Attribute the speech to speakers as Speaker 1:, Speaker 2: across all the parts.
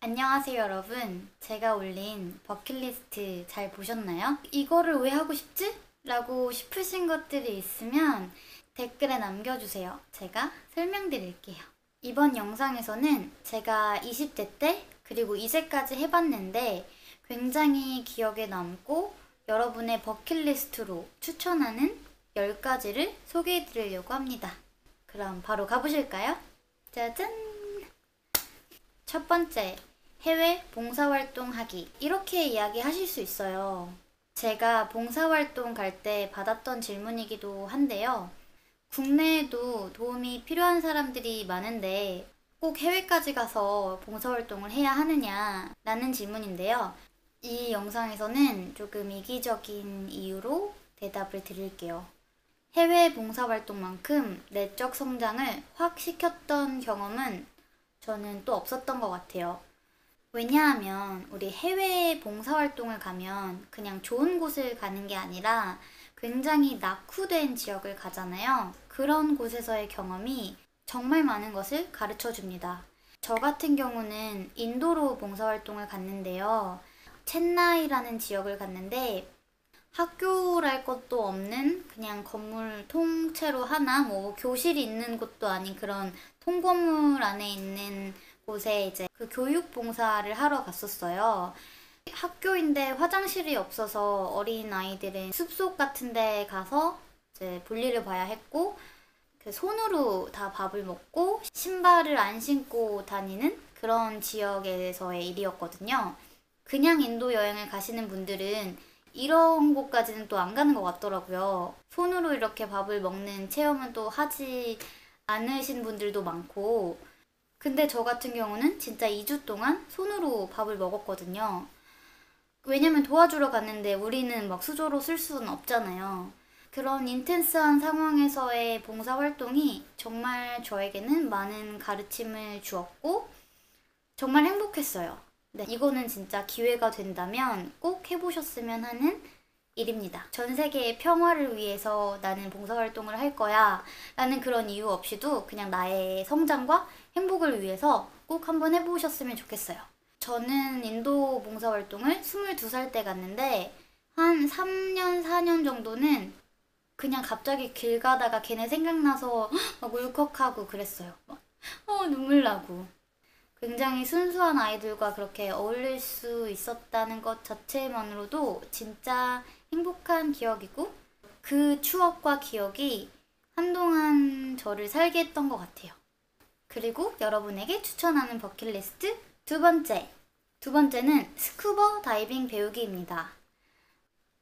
Speaker 1: 안녕하세요 여러분. 제가 올린 버킷리스트 잘 보셨나요? 이거를 왜 하고 싶지? 라고 싶으신 것들이 있으면 댓글에 남겨주세요. 제가 설명드릴게요. 이번 영상에서는 제가 20대 때 그리고 이제까지 해봤는데 굉장히 기억에 남고 여러분의 버킷리스트로 추천하는 10가지를 소개해드리려고 합니다. 그럼 바로 가보실까요? 짜잔! 첫 번째, 해외 봉사활동 하기. 이렇게 이야기하실 수 있어요. 제가 봉사활동 갈 때 받았던 질문이기도 한데요. 국내에도 도움이 필요한 사람들이 많은데 꼭 해외까지 가서 봉사활동을 해야 하느냐 라는 질문인데요. 이 영상에서는 조금 이기적인 이유로 대답을 드릴게요. 해외 봉사활동만큼 내적 성장을 확 시켰던 경험은 저는 또 없었던 것 같아요. 왜냐하면 우리 해외 봉사활동을 가면 그냥 좋은 곳을 가는 게 아니라 굉장히 낙후된 지역을 가잖아요. 그런 곳에서의 경험이 정말 많은 것을 가르쳐 줍니다. 저 같은 경우는 인도로 봉사활동을 갔는데요. 첸나이라는 지역을 갔는데 학교랄 것도 없는 그냥 건물 통째로 하나, 뭐 교실이 있는 곳도 아닌 그런 통건물 안에 있는 곳에 이제 그 교육 봉사를 하러 갔었어요. 학교인데 화장실이 없어서 어린 아이들은 숲속 같은 데 가서 이제 볼일을 봐야 했고, 그 손으로 다 밥을 먹고 신발을 안 신고 다니는 그런 지역에서의 일이었거든요. 그냥 인도 여행을 가시는 분들은 이런 곳까지는 또 안 가는 것 같더라고요. 손으로 이렇게 밥을 먹는 체험은 또 하지 않으신 분들도 많고, 근데 저 같은 경우는 진짜 2주 동안 손으로 밥을 먹었거든요. 왜냐면 도와주러 갔는데 우리는 막 수저로 쓸 수는 없잖아요. 그런 인텐스한 상황에서의 봉사활동이 정말 저에게는 많은 가르침을 주었고 정말 행복했어요. 네, 이거는 진짜 기회가 된다면 꼭 해보셨으면 하는 일입니다. 전 세계의 평화를 위해서 나는 봉사활동을 할 거야 라는 그런 이유 없이도 그냥 나의 성장과 행복을 위해서 꼭 한번 해보셨으면 좋겠어요. 저는 인도 봉사활동을 22살 때 갔는데 한 3년, 4년 정도는 그냥 갑자기 길 가다가 걔네 생각나서 막 울컥하고 그랬어요. 막, 눈물 나고. 굉장히 순수한 아이들과 그렇게 어울릴 수 있었다는 것 자체만으로도 진짜 행복한 기억이고 그 추억과 기억이 한동안 저를 살게 했던 것 같아요. 그리고 여러분에게 추천하는 버킷리스트 두 번째는 스쿠버 다이빙 배우기입니다.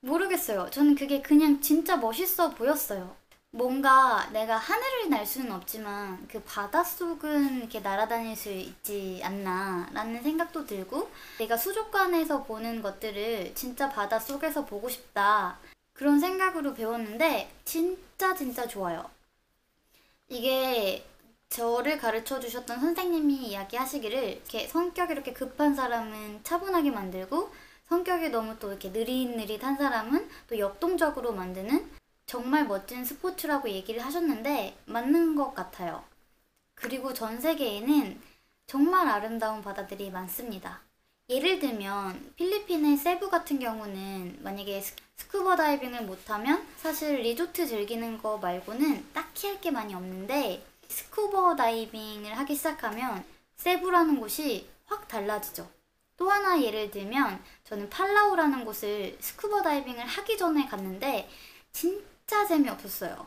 Speaker 1: 모르겠어요. 저는 그게 그냥 진짜 멋있어 보였어요. 뭔가 내가 하늘을 날 수는 없지만 그 바닷속은 이렇게 날아다닐 수 있지 않나 라는 생각도 들고, 내가 수족관에서 보는 것들을 진짜 바닷속에서 보고 싶다 그런 생각으로 배웠는데 진짜 좋아요. 이게 저를 가르쳐 주셨던 선생님이 이야기하시기를 이렇게 성격이 이렇게 급한 사람은 차분하게 만들고 성격이 너무 또 이렇게 느릿느릿한 사람은 또 역동적으로 만드는 정말 멋진 스포츠라고 얘기를 하셨는데 맞는 것 같아요. 그리고 전 세계에는 정말 아름다운 바다들이 많습니다. 예를 들면 필리핀의 세부 같은 경우는 만약에 스쿠버 다이빙을 못하면 사실 리조트 즐기는 거 말고는 딱히 할 게 많이 없는데, 스쿠버 다이빙을 하기 시작하면 세부라는 곳이 확 달라지죠. 또 하나 예를 들면 저는 팔라우라는 곳을 스쿠버 다이빙을 하기 전에 갔는데 진짜 재미없었어요.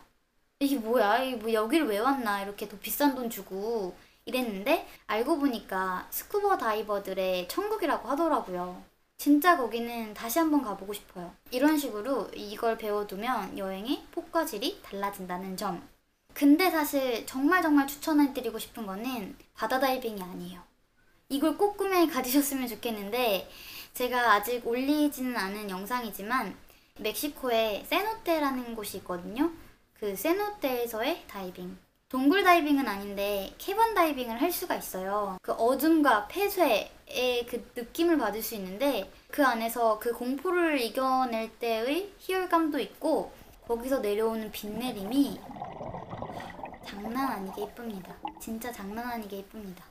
Speaker 1: 이게 뭐야? 이게 뭐 여기를 왜 왔나? 이렇게 더 비싼 돈 주고 이랬는데 알고 보니까 스쿠버 다이버들의 천국이라고 하더라고요. 진짜 거기는 다시 한번 가보고 싶어요. 이런 식으로 이걸 배워두면 여행의 폭과 질이 달라진다는 점. 근데 사실 정말 추천해드리고 싶은 거는 바다 다이빙이 아니에요. 이걸 꼭 꿈에 가지셨으면 좋겠는데, 제가 아직 올리지는 않은 영상이지만 멕시코에 세노테라는 곳이 있거든요. 그 세노테에서의 다이빙. 동굴 다이빙은 아닌데 캐번 다이빙을 할 수가 있어요. 그 어둠과 폐쇄의 그 느낌을 받을 수 있는데 그 안에서 그 공포를 이겨낼 때의 희열감도 있고 거기서 내려오는 빛내림이 장난 아니게 예쁩니다. 진짜 장난 아니게 예쁩니다.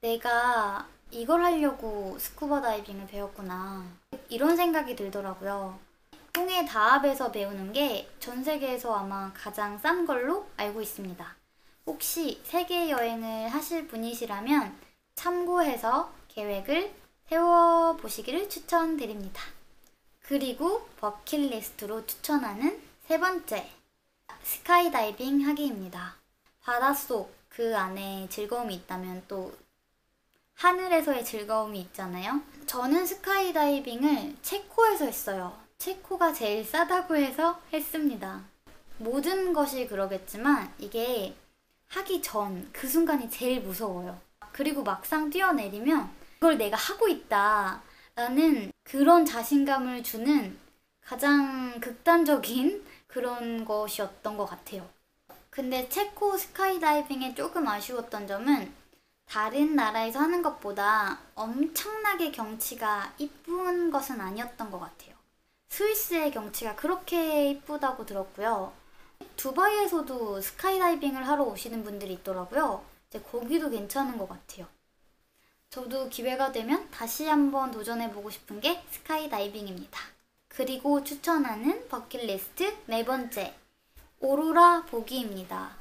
Speaker 1: 내가 이걸 하려고 스쿠버 다이빙을 배웠구나. 이런 생각이 들더라고요. 홍해 다합에서 배우는 게 전 세계에서 아마 가장 싼 걸로 알고 있습니다. 혹시 세계 여행을 하실 분이시라면 참고해서 계획을 세워보시기를 추천드립니다. 그리고 버킷리스트로 추천하는 세 번째, 스카이다이빙 하기입니다. 바닷속 그 안에 즐거움이 있다면 또 하늘에서의 즐거움이 있잖아요. 저는 스카이다이빙을 체코에서 했어요. 체코가 제일 싸다고 해서 했습니다. 모든 것이 그러겠지만 이게 하기 전 그 순간이 제일 무서워요. 그리고 막상 뛰어내리면 이걸 내가 하고 있다 라는 그런 자신감을 주는 가장 극단적인 그런 것이었던 것 같아요. 근데 체코 스카이다이빙에 조금 아쉬웠던 점은 다른 나라에서 하는 것보다 엄청나게 경치가 이쁜 것은 아니었던 것 같아요. 스위스의 경치가 그렇게 이쁘다고 들었고요. 두바이에서도 스카이다이빙을 하러 오시는 분들이 있더라고요. 이제 거기도 괜찮은 것 같아요. 저도 기회가 되면 다시 한번 도전해보고 싶은 게 스카이다이빙입니다. 그리고 추천하는 버킷리스트 네 번째, 오로라 보기입니다.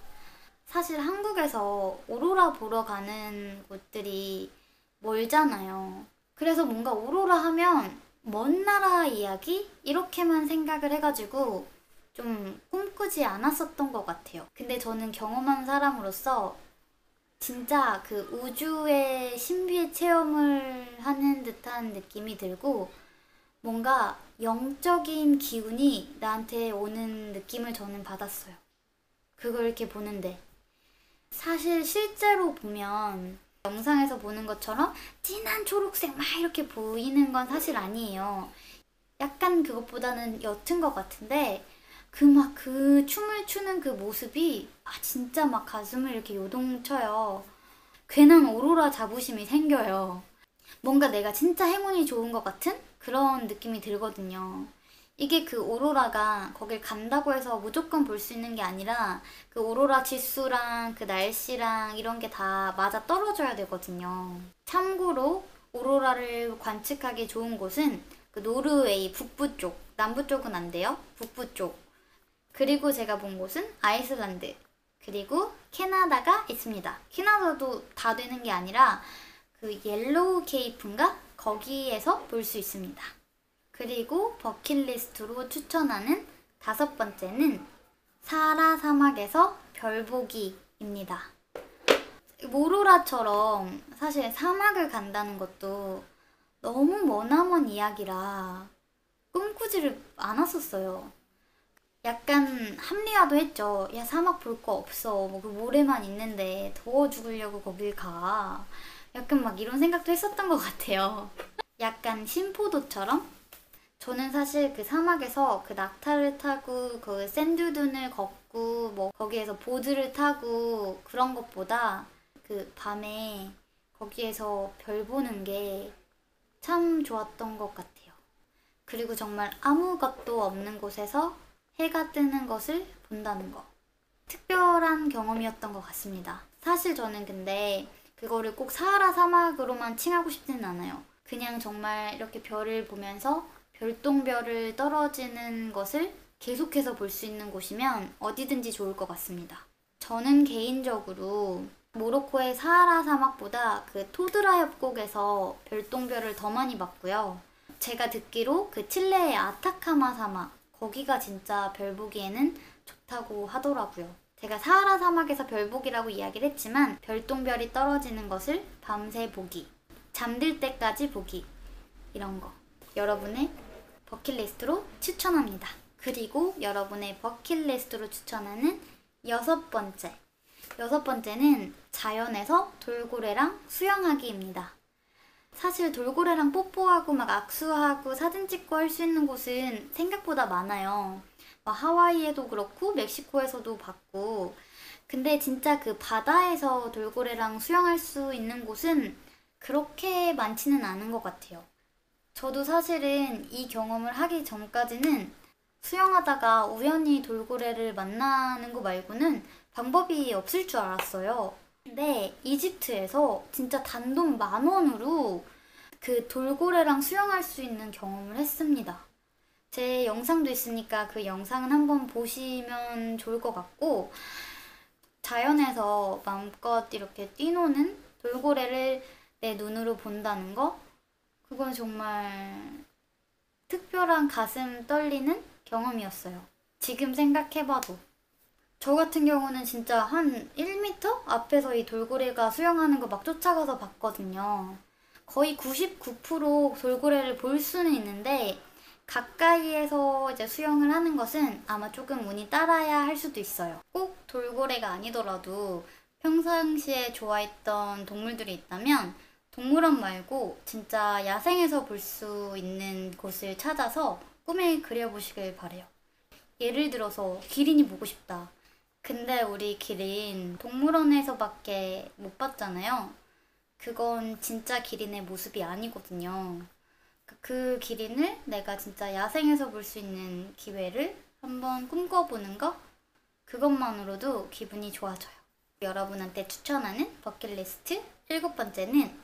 Speaker 1: 사실 한국에서 오로라 보러 가는 곳들이 멀잖아요. 그래서 뭔가 오로라 하면 먼 나라 이야기? 이렇게만 생각을 해가지고 좀 꿈꾸지 않았었던 것 같아요. 근데 저는 경험한 사람으로서 진짜 그 우주의 신비의 체험을 하는 듯한 느낌이 들고 뭔가 영적인 기운이 나한테 오는 느낌을 저는 받았어요. 그걸 이렇게 보는데 사실 실제로 보면 영상에서 보는 것처럼 진한 초록색 막 이렇게 보이는 건 사실 아니에요. 약간 그것보다는 옅은 것 같은데 그 춤을 추는 그 모습이 진짜 막 가슴을 이렇게 요동쳐요. 괜한 오로라 자부심이 생겨요. 뭔가 내가 진짜 행운이 좋은 것 같은 그런 느낌이 들거든요. 이게 그 오로라가 거길 간다고 해서 무조건 볼 수 있는 게 아니라 그 오로라 지수랑 그 날씨랑 이런 게 다 맞아 떨어져야 되거든요. 참고로 오로라를 관측하기 좋은 곳은 그 노르웨이 북부 쪽, 남부 쪽은 안 돼요. 북부 쪽. 그리고 제가 본 곳은 아이슬란드, 그리고 캐나다가 있습니다. 캐나다도 다 되는 게 아니라 그 옐로우 케이프인가? 거기에서 볼 수 있습니다. 그리고 버킷리스트로 추천하는 다섯 번째는 사하라 사막에서 별 보기입니다. 오로라처럼 사실 사막을 간다는 것도 너무 머나먼 이야기라 꿈꾸지를 않았었어요. 약간 합리화도 했죠. 야, 사막 볼 거 없어. 뭐 그 모래만 있는데 더워 죽으려고 거길 가. 약간 막 이런 생각도 했었던 것 같아요. 약간 심포도처럼? 저는 사실 그 사막에서 그 낙타를 타고 그 샌드둔을 걷고 뭐 거기에서 보드를 타고 그런 것보다 그 밤에 거기에서 별 보는 게 참 좋았던 것 같아요. 그리고 정말 아무것도 없는 곳에서 해가 뜨는 것을 본다는 거. 특별한 경험이었던 것 같습니다. 사실 저는 근데 그거를 꼭 사하라 사막으로만 칭하고 싶지는 않아요. 그냥 정말 이렇게 별을 보면서 별똥별을 떨어지는 것을 계속해서 볼 수 있는 곳이면 어디든지 좋을 것 같습니다. 저는 개인적으로 모로코의 사하라 사막보다 그 토드라 협곡에서 별똥별을 더 많이 봤고요. 제가 듣기로 그 칠레의 아타카마 사막, 거기가 진짜 별 보기에는 좋다고 하더라고요. 제가 사하라 사막에서 별 보기라고 이야기를 했지만 별똥별이 떨어지는 것을 밤새 보기, 잠들 때까지 보기, 이런 거 여러분의 버킷리스트로 추천합니다. 그리고 여러분의 버킷리스트로 추천하는 여섯 번째는 자연에서 돌고래랑 수영하기입니다. 사실 돌고래랑 뽀뽀하고 막 악수하고 사진 찍고 할 수 있는 곳은 생각보다 많아요. 하와이에도 그렇고 멕시코에서도 봤고, 근데 진짜 그 바다에서 돌고래랑 수영할 수 있는 곳은 그렇게 많지는 않은 것 같아요. 저도 사실은 이 경험을 하기 전까지는 수영하다가 우연히 돌고래를 만나는 거 말고는 방법이 없을 줄 알았어요. 근데 이집트에서 진짜 단돈 10,000원으로 그 돌고래랑 수영할 수 있는 경험을 했습니다. 제 영상도 있으니까 그 영상은 한번 보시면 좋을 것 같고, 자연에서 마음껏 이렇게 뛰노는 돌고래를 내 눈으로 본다는 거, 그건 정말 특별한 가슴 떨리는 경험이었어요. 지금 생각해봐도. 저 같은 경우는 진짜 한 1m 앞에서 이 돌고래가 수영하는 거 막 쫓아가서 봤거든요. 거의 99% 돌고래를 볼 수는 있는데, 가까이에서 이제 수영을 하는 것은 아마 조금 운이 따라야 할 수도 있어요. 꼭 돌고래가 아니더라도 평상시에 좋아했던 동물들이 있다면 동물원 말고 진짜 야생에서 볼 수 있는 곳을 찾아서 꿈에 그려보시길 바래요. 예를 들어서 기린이 보고 싶다. 근데 우리 기린 동물원에서밖에 못 봤잖아요. 그건 진짜 기린의 모습이 아니거든요. 그 기린을 내가 진짜 야생에서 볼 수 있는 기회를 한번 꿈꿔보는 거? 그것만으로도 기분이 좋아져요. 여러분한테 추천하는 버킷리스트 7번째는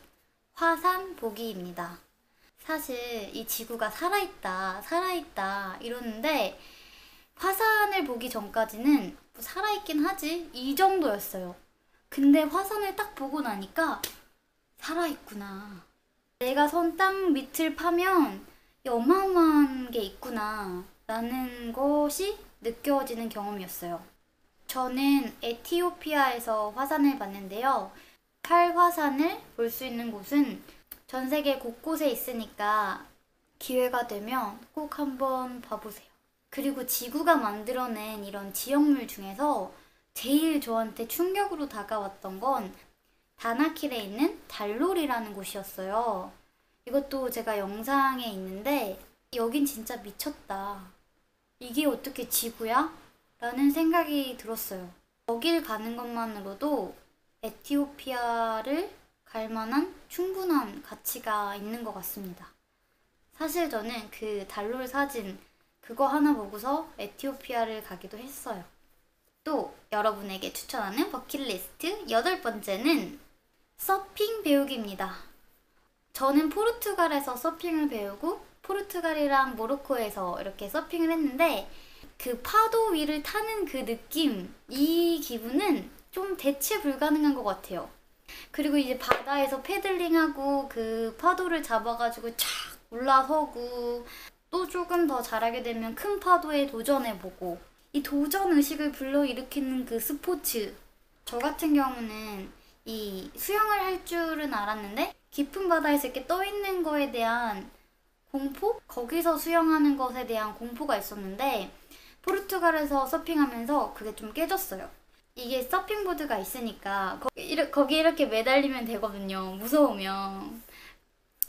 Speaker 1: 화산 보기입니다. 사실 이 지구가 살아있다 이러는데 화산을 보기 전까지는 살아있긴 하지 이 정도였어요. 근데 화산을 딱 보고 나니까 살아있구나. 내가 선 땅 밑을 파면 어마어마한 게 있구나 라는 것이 느껴지는 경험이었어요. 저는 에티오피아에서 화산을 봤는데요. 활화산을 볼 수 있는 곳은 전 세계 곳곳에 있으니까 기회가 되면 꼭 한번 봐보세요. 그리고 지구가 만들어낸 이런 지형물 중에서 제일 저한테 충격으로 다가왔던 건 다나킬에 있는 달롤이라는 곳이었어요. 이것도 제가 영상에 있는데 여긴 진짜 미쳤다. 이게 어떻게 지구야? 라는 생각이 들었어요. 여길 가는 것만으로도 에티오피아를 갈 만한 충분한 가치가 있는 것 같습니다. 사실 저는 그 달롤 사진 그거 하나 보고서 에티오피아를 가기도 했어요. 또 여러분에게 추천하는 버킷리스트 8번째는 서핑 배우기입니다. 저는 포르투갈에서 서핑을 배우고 포르투갈이랑 모로코에서 이렇게 서핑을 했는데 그 파도 위를 타는 그 느낌, 이 기분은 좀 대체 불가능한 것 같아요. 그리고 이제 바다에서 패들링하고 그 파도를 잡아가지고 쫙 올라서고 또 조금 더 잘하게 되면 큰 파도에 도전해보고 이 도전 의식을 불러일으키는 그 스포츠. 저 같은 경우는 이 수영을 할 줄은 알았는데 깊은 바다에서 이렇게 떠 있는 거에 대한 공포? 거기서 수영하는 것에 대한 공포가 있었는데 포르투갈에서 서핑하면서 그게 좀 깨졌어요. 이게 서핑보드가 있으니까 거기 이렇게 매달리면 되거든요. 무서우면.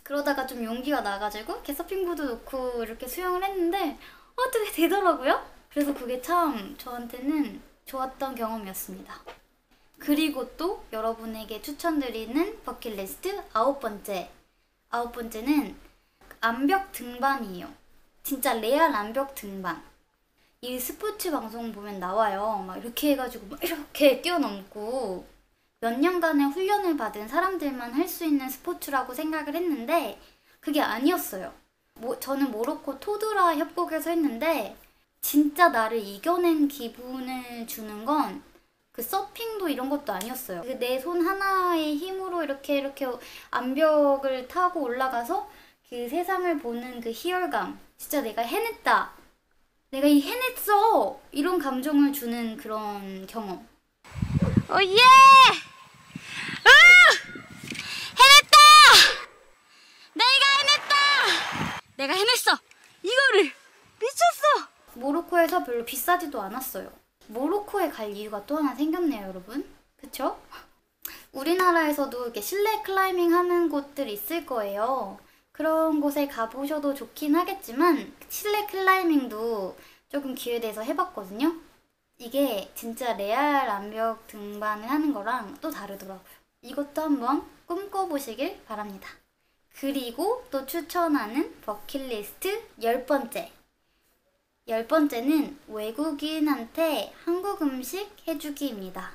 Speaker 1: 그러다가 좀 용기가 나가지고 이렇게 서핑보드 놓고 이렇게 수영을 했는데 어떻게 되더라고요? 그래서 그게 참 저한테는 좋았던 경험이었습니다. 그리고 또 여러분에게 추천드리는 버킷리스트 9번째. 9번째는 암벽 등반이에요. 진짜 레알 암벽 등반. 이 스포츠 방송 보면 나와요. 막 이렇게 해가지고 막 이렇게 뛰어넘고 몇 년간의 훈련을 받은 사람들만 할 수 있는 스포츠라고 생각을 했는데 그게 아니었어요. 저는 모로코 토드라 협곡에서 했는데 진짜 나를 이겨낸 기분을 주는 건 그 서핑도 이런 것도 아니었어요. 내 손 하나의 힘으로 이렇게 암벽을 타고 올라가서 그 세상을 보는 그 희열감. 진짜 내가 해냈다. 내가 해냈어. 이런 감정을 주는 그런 경험.
Speaker 2: 오예! 해냈다! 내가 해냈어! 이거를! 미쳤어!
Speaker 1: 모로코에서 별로 비싸지도 않았어요. 모로코에 갈 이유가 또 하나 생겼네요, 여러분. 그쵸? 우리나라에서도 이렇게 실내 클라이밍 하는 곳들 있을 거예요. 그런 곳에 가보셔도 좋긴 하겠지만 실내 클라이밍도 조금 기회 돼서 해봤거든요. 이게 진짜 레알 암벽 등반을 하는 거랑 또 다르더라고요. 이것도 한번 꿈꿔보시길 바랍니다. 그리고 또 추천하는 버킷리스트 10번째. 10번째는 외국인한테 한국 음식 해주기입니다.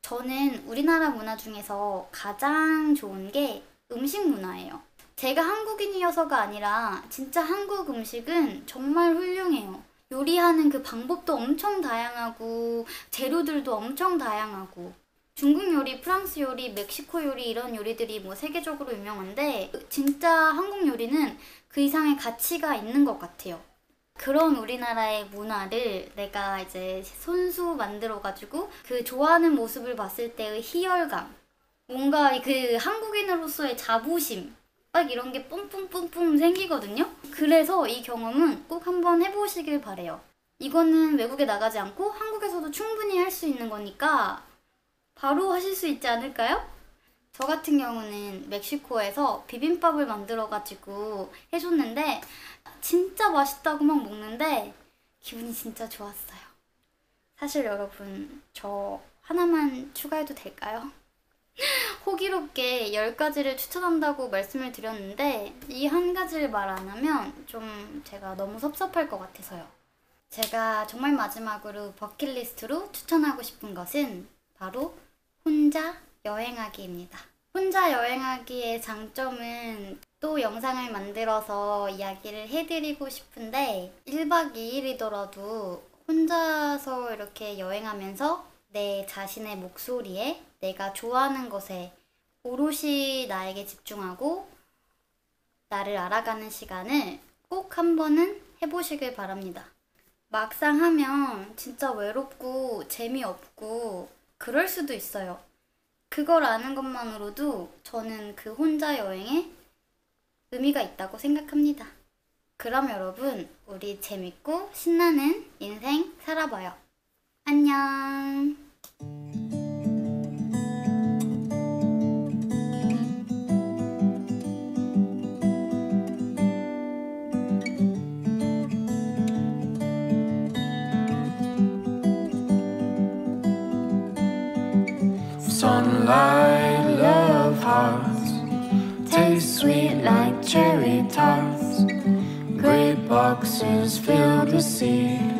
Speaker 1: 저는 우리나라 문화 중에서 가장 좋은 게 음식 문화예요. 제가 한국인이어서가 아니라 진짜 한국 음식은 정말 훌륭해요. 요리하는 그 방법도 엄청 다양하고 재료들도 엄청 다양하고 중국 요리, 프랑스 요리, 멕시코 요리 이런 요리들이 뭐 세계적으로 유명한데 진짜 한국 요리는 그 이상의 가치가 있는 것 같아요. 그런 우리나라의 문화를 내가 이제 손수 만들어가지고 그 좋아하는 모습을 봤을 때의 희열감, 뭔가 그 한국인으로서의 자부심, 막 이런 게 뿜뿜뿜뿜 생기거든요. 그래서 이 경험은 꼭 한번 해보시길 바래요. 이거는 외국에 나가지 않고 한국에서도 충분히 할 수 있는 거니까 바로 하실 수 있지 않을까요? 저 같은 경우는 멕시코에서 비빔밥을 만들어가지고 해줬는데 진짜 맛있다고 막 먹는데 기분이 진짜 좋았어요. 사실 여러분, 저 하나만 추가해도 될까요? 호기롭게 10가지를 추천한다고 말씀을 드렸는데 이 한 가지를 말 안 하면 좀 제가 너무 섭섭할 것 같아서요. 제가 정말 마지막으로 버킷리스트로 추천하고 싶은 것은 바로 혼자 여행하기입니다. 혼자 여행하기의 장점은 또 영상을 만들어서 이야기를 해드리고 싶은데 1박 2일이더라도 혼자서 이렇게 여행하면서 내 자신의 목소리에 내가 좋아하는 것에 오롯이 나에게 집중하고 나를 알아가는 시간을 꼭 한 번은 해보시길 바랍니다. 막상 하면 진짜 외롭고 재미없고 그럴 수도 있어요. 그걸 아는 것만으로도 저는 그 혼자 여행에 의미가 있다고 생각합니다. 그럼 여러분, 우리 재밌고 신나는 인생 살아봐요. 안녕.
Speaker 3: Sunlight, love hearts, taste sweet like cherry tarts. Great boxes filled with seeds.